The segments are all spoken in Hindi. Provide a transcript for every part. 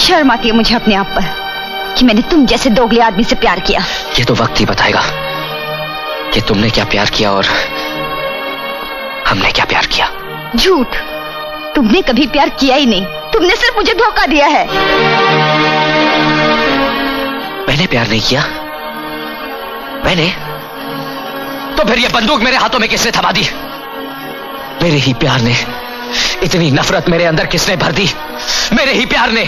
शर्म आती है मुझे अपने आप पर कि मैंने तुम जैसे दोगले आदमी से प्यार किया। ये तो वक्त ही बताएगा कि तुमने क्या प्यार किया और हमने क्या प्यार किया। झूठ, तुमने कभी प्यार किया ही नहीं, तुमने सिर्फ मुझे धोखा दिया है। मैंने प्यार नहीं किया? मैंने? तो फिर ये बंदूक मेरे हाथों में किसने थमा दी? मेरे ही प्यार ने। इतनी नफरत मेरे अंदर किसने भर दी? मेरे ही प्यार ने।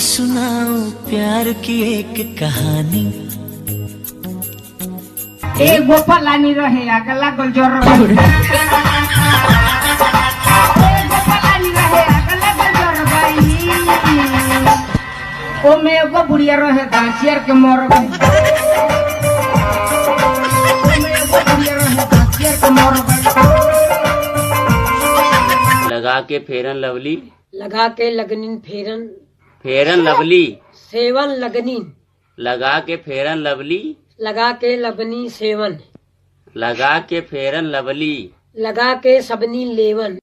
सुनाओ प्यार की एक कहानी। एक वो पलानी रहे अगला गुलजोर ओ में एगो बुढ़िया रहे घासियर के मर गई। लगा के फेरन लवली, लगा के लगनीन फेरन, फेरन लवली, सेवन लगनीन, लगा के फेरन लवली, लगा के लबनी सेवन, लगा के फेरन लवली, लगा के सबनी लेवन,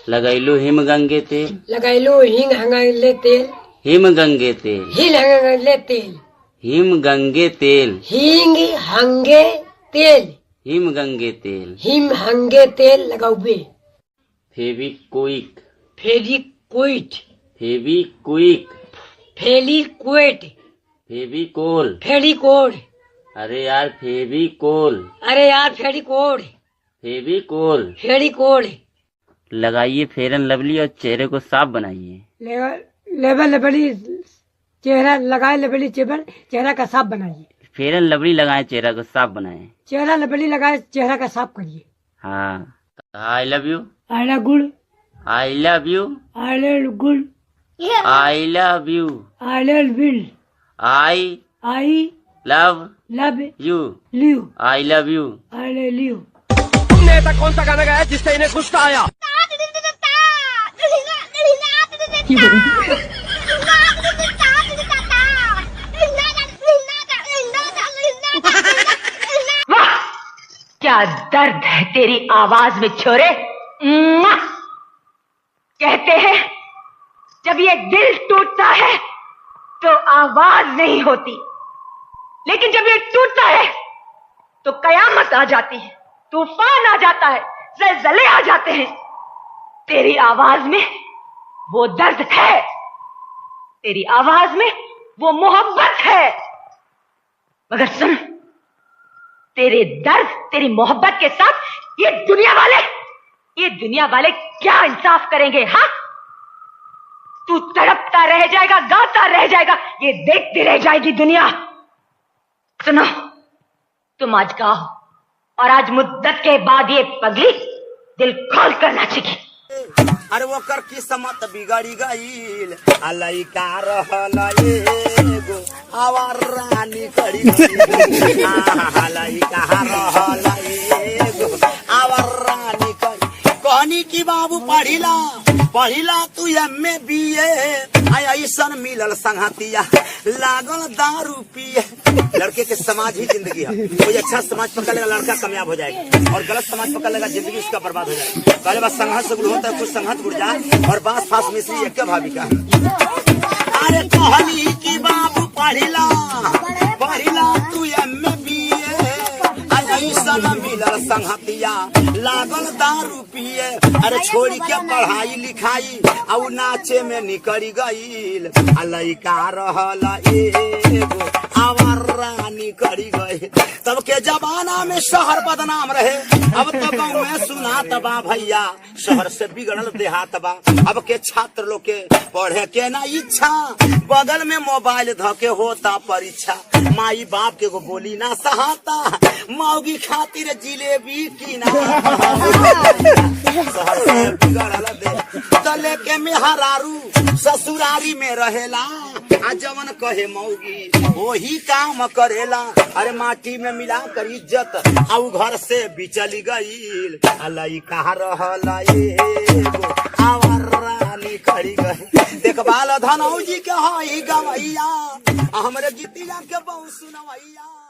लगैलू हिम गंगे तेल, लगैलो हिंग हंगले तेल, हिम गंगे तेल, हिल हंगले तेल, हिम गंगे तेल, हिंग हंगे तेल, हिम गंगे तेल, हिम हंगे तेल लगाउबे। फेविक्विक, फेविक्विक, फेविक्विक, फेलिक्विट, फेविकोल, फेलिकोड, अरे यार फेविकोल, अरे यार फेलिकोड, फेविकोल, फेलिकोड। लगाइए फेरन लवली और चेहरे को साफ बनाइए। लेवल लबली चेहरा लगाए, लबली चेहरा का साफ बनाइए। फेरन लवली लगाए, चेहरा को साफ बनाए। चेहरा लबली लगाए, चेहरा का साफ करिए। हाँ, I love you, I love good, I love you, I love good, I love you, I love will, I love love you, live, I love you, I love live. तुमने ऐसा कौन सा गाना गाया जिससे इन्हें गुस्सा आया? क्या दर्द है तेरी आवाज में छोरे। कहते हैं जब ये दिल टूटता है तो आवाज नहीं होती, लेकिन जब ये टूटता है तो कयामत आ जाती है, तूफान आ जाता है, ज़लज़ले आ जाते हैं। तेरी आवाज में वो दर्द है, तेरी आवाज में वो मोहब्बत है। मगर सुन, तेरे दर्द, तेरी मोहब्बत के साथ ये दुनिया वाले क्या इंसाफ करेंगे? हाँ, तू तड़पता रह जाएगा, गाता रह जाएगा, ये देखती रह जाएगी दुनिया। सुनो, तुम आज गाओ और आज मुद्दत के बाद ये पगली दिल खोल कर नाचेगी। अरे वो कर किस्मत बिगड़ी गईल, अलई का रहल एगो आवार रानी कड़ी गईल, अलई का रहल एगो आवार रानी कड़ी। कहनी की बाबू पढ़िला तू एमए बीए, ऐसन मिलल संगतिया लागल दारू पिए। लड़के के समाज ही जिंदगी है, कोई अच्छा समाज पकड़ लेगा लड़का कामयाब हो जाएगा, और गलत समाज पकड़ लेगा जिंदगी उसका बर्बाद हो जाएगा। पहले बात संघर्ष से गुड़ होता है, कुछ संघर्ष गुड़ जाए और बांस फांस मिश्री एक भाभी का। अरे कहनी की बाबू पढ़िला तू एमए बीए, ऐसन मिलल संगतिया लागल दारू पिए। अरे छोड़ी के पढ़ाई लिखाई और नाचे में निकली गईल, लइका रहल एगो आवार रानी करी गई। तब के जमाना में शहर बदनाम रहे, अब तो गाँव में सुनात बा भैया, शहर से बिगड़ल देहात बा। अब के छात्र लोग के पढ़े के ना इच्छा, बगल में मोबाइल धके होता परीक्षा। माई बाप के को बोली ना सहाता, मौगी खातिर जिलेबी की ना। शहर से बिगड़ल दे तले के मेहरारू ससुरारी में रहेला, आ जवन कहे मौगी वही काम करेला। अरे माटी में मिला कर इज्जत आउ घर से बिचली गईल, लइका रहल एगो आवार रानी करी गई। देखभाल धनौजी के हई गवैया, हमरे गीतिया के बहु सुनवैया।